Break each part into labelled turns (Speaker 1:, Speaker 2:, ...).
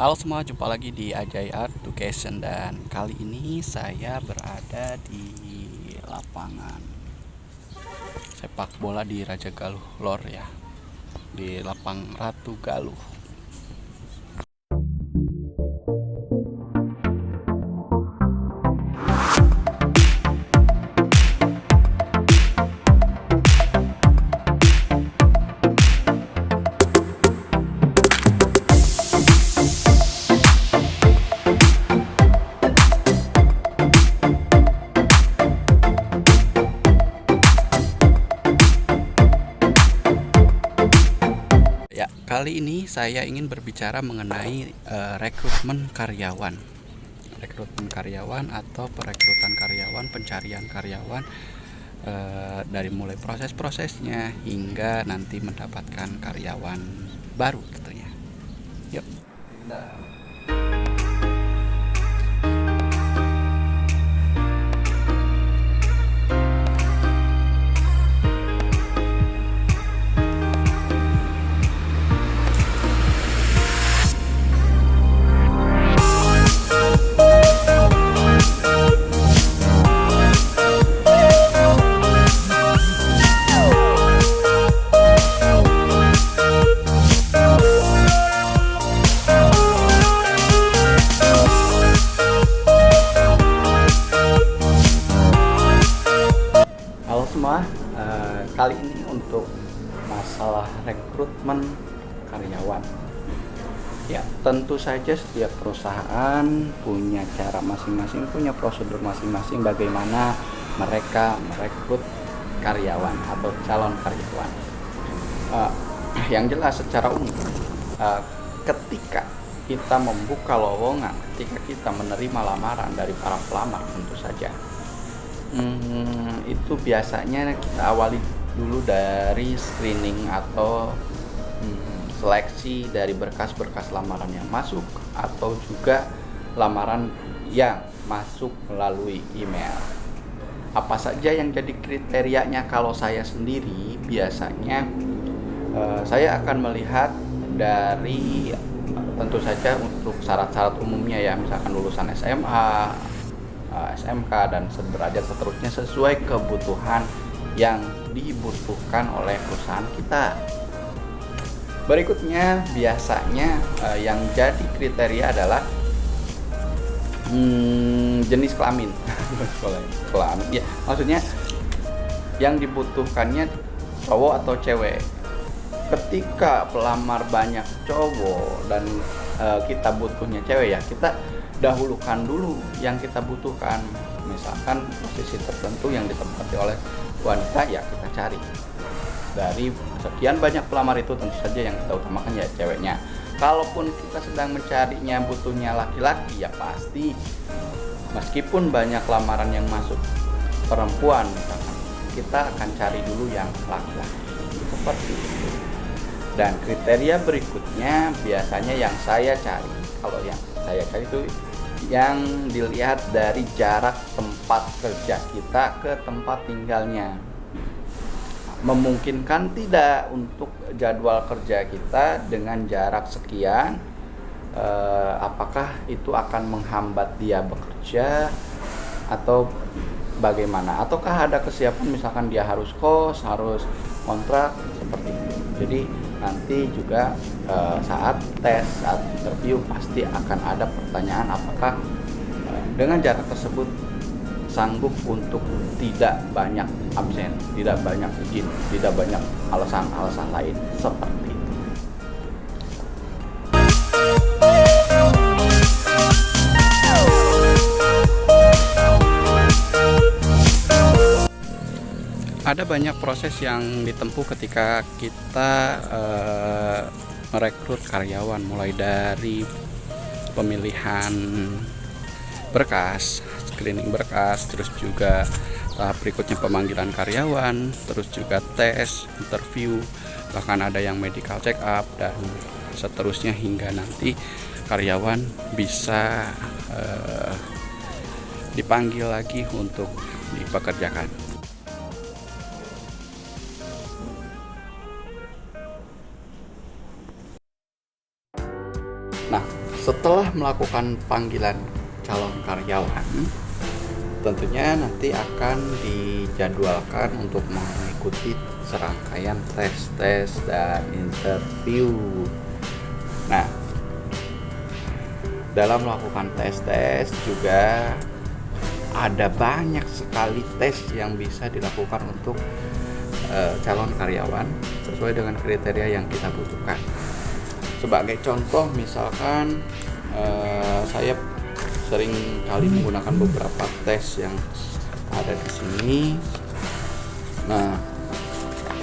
Speaker 1: Halo semua, jumpa lagi di Ajay Art Education dan kali ini saya berada di lapangan sepak bola di Raja Galuh Lor ya, di lapang Ratu Galuh. Ya, kali ini saya ingin berbicara mengenai rekrutmen karyawan. Rekrutmen karyawan atau perekrutan karyawan, pencarian karyawan, dari mulai proses-prosesnya hingga nanti mendapatkan karyawan baru tentunya. Yuk. Halo semua, kali ini untuk masalah rekrutmen karyawan. Ya, tentu saja setiap perusahaan punya cara masing-masing, punya prosedur masing-masing bagaimana mereka merekrut karyawan atau calon karyawan. Yang jelas secara umum, ketika kita membuka lowongan, ketika kita menerima lamaran dari para pelamar, tentu saja itu biasanya kita awali dulu dari screening atau seleksi dari berkas-berkas lamaran yang masuk atau juga lamaran yang masuk melalui email. Apa saja yang jadi kriterianya? Kalau saya sendiri biasanya saya akan melihat dari tentu saja untuk syarat-syarat umumnya ya, misalkan lulusan SMA, SMK dan sederajat seterusnya sesuai kebutuhan yang dibutuhkan oleh perusahaan kita. Berikutnya biasanya yang jadi kriteria adalah jenis kelamin. Kelamin ya, maksudnya yang dibutuhkannya cowok atau cewek. Ketika pelamar banyak cowok dan kita butuhnya cewek ya, kita dahulukan dulu yang kita butuhkan. Misalkan posisi tertentu yang ditempati oleh wanita ya kita cari. Dari sekian banyak pelamar itu tentu saja yang kita utamakan ya ceweknya. Kalaupun kita sedang mencarinya butuhnya laki-laki ya pasti meskipun banyak lamaran yang masuk perempuan misalkan, kita akan cari dulu yang laki-laki. Seperti itu. Dan kriteria berikutnya biasanya yang saya cari, kalau yang saya cari itu yang dilihat dari jarak tempat kerja kita ke tempat tinggalnya. Memungkinkan tidak untuk jadwal kerja kita dengan jarak sekian, apakah itu akan menghambat dia bekerja atau bagaimana, ataukah ada kesiapan misalkan dia harus kos, harus kontrak seperti itu. Jadi nanti juga saat tes, saat interview pasti akan ada pertanyaan apakah dengan jarak tersebut sanggup untuk tidak banyak absen, tidak banyak izin, tidak banyak alasan-alasan lain seperti itu. Ada banyak proses yang ditempuh ketika kita merekrut karyawan, mulai dari pemilihan berkas, screening berkas, terus juga tahap berikutnya pemanggilan karyawan, terus juga tes, interview, bahkan ada yang medical check up dan seterusnya hingga nanti karyawan bisa dipanggil lagi untuk dipekerjakan. Nah, melakukan panggilan calon karyawan, tentunya nanti akan dijadwalkan untuk mengikuti serangkaian tes dan interview. Nah, dalam melakukan tes juga ada banyak sekali tes yang bisa dilakukan untuk calon karyawan sesuai dengan kriteria yang kita butuhkan. Sebagai contoh, misalkan saya sering kali menggunakan beberapa tes yang ada di sini. Nah,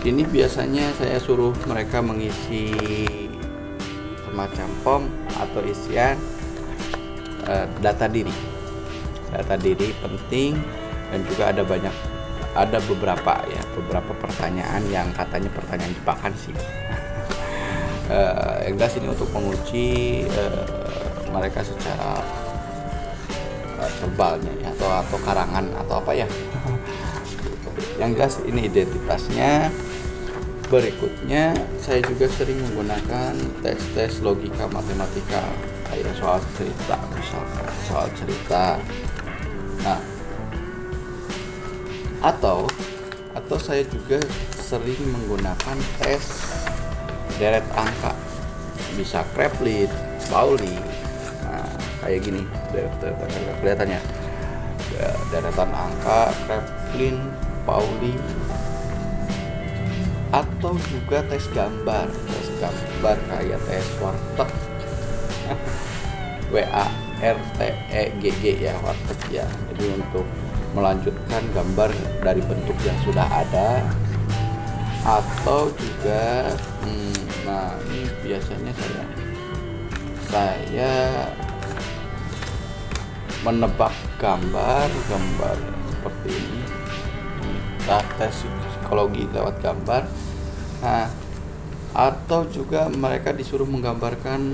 Speaker 1: ini biasanya saya suruh mereka mengisi semacam form atau isian data diri. Data diri penting, dan juga ada beberapa pertanyaan yang katanya pertanyaan jebakan sih. Yang jelas ini untuk menguji mereka secara verbalnya ya, atau karangan atau apa ya. Yang jelas ini identitasnya. Berikutnya saya juga sering menggunakan tes logika matematika, kayak soal cerita, misalkan soal cerita. Nah, atau saya juga sering menggunakan tes deret angka, bisa Kraepelin, Pauli. Nah, kayak gini kelihatannya, deretan angka, Kraepelin, Pauli. Atau juga tes gambar kayak tes warteg, WARTEGG ya, warteg ya. Jadi untuk melanjutkan gambar dari bentuk yang sudah ada. Atau juga nah ini biasanya saya menebak gambar seperti ini. Tes psikologi lewat gambar. Nah, atau juga mereka disuruh menggambarkan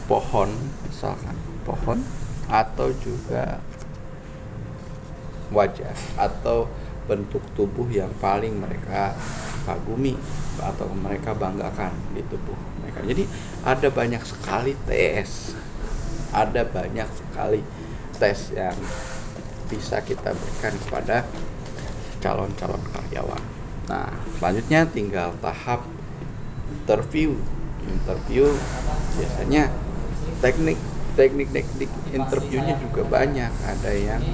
Speaker 1: pohon, misalkan pohon, atau juga wajah atau bentuk tubuh yang paling mereka kagumi atau mereka banggakan di tubuh mereka. Jadi ada banyak sekali tes yang bisa kita berikan kepada calon-calon karyawan. Nah, selanjutnya tinggal tahap interview. Biasanya teknik interviewnya juga banyak. Ada yang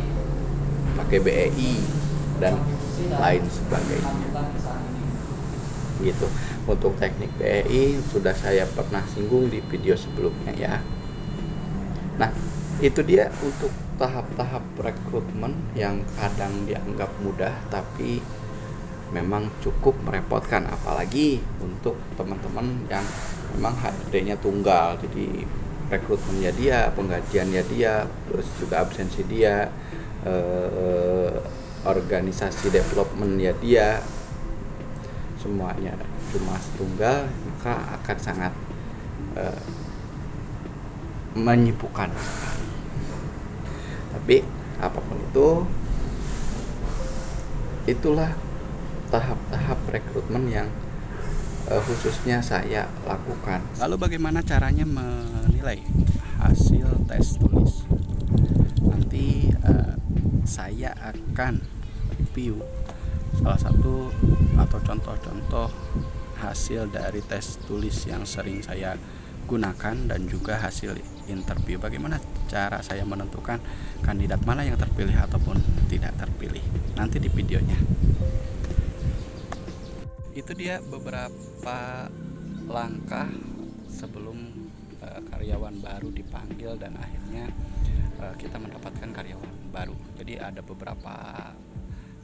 Speaker 1: pakai BEI dan lain sebagainya. Gitu. Untuk teknik BEI sudah saya pernah singgung di video sebelumnya ya. Nah, itu dia untuk tahap-tahap rekrutmen yang kadang dianggap mudah tapi memang cukup merepotkan, apalagi untuk teman-teman yang memang HRD-nya tunggal. Jadi rekrutmennya dia, penggajiannya dia, terus juga absensi dia, organisasi development-nya dia, semuanya cuma tunggal, maka akan sangat menyibukkan. Tapi apapun itulah tahap-tahap rekrutmen yang khususnya saya lakukan. Lalu bagaimana caranya menilai hasil tes tulis? Nanti saya akan review salah satu atau contoh-contoh hasil dari tes tulis yang sering saya gunakan dan juga hasil interview. Bagaimana cara saya menentukan kandidat mana yang terpilih ataupun tidak terpilih, nanti di videonya. Itu dia beberapa langkah sebelum karyawan baru dipanggil dan akhirnya kita mendapatkan karyawan baru. Jadi ada beberapa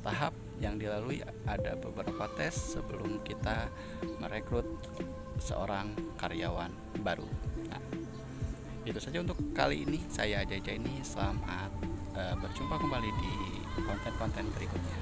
Speaker 1: tahap yang dilalui, ada beberapa tes sebelum kita merekrut seorang karyawan baru. Nah, itu saja untuk kali ini. Saya Jaja ini, selamat berjumpa kembali di konten-konten berikutnya.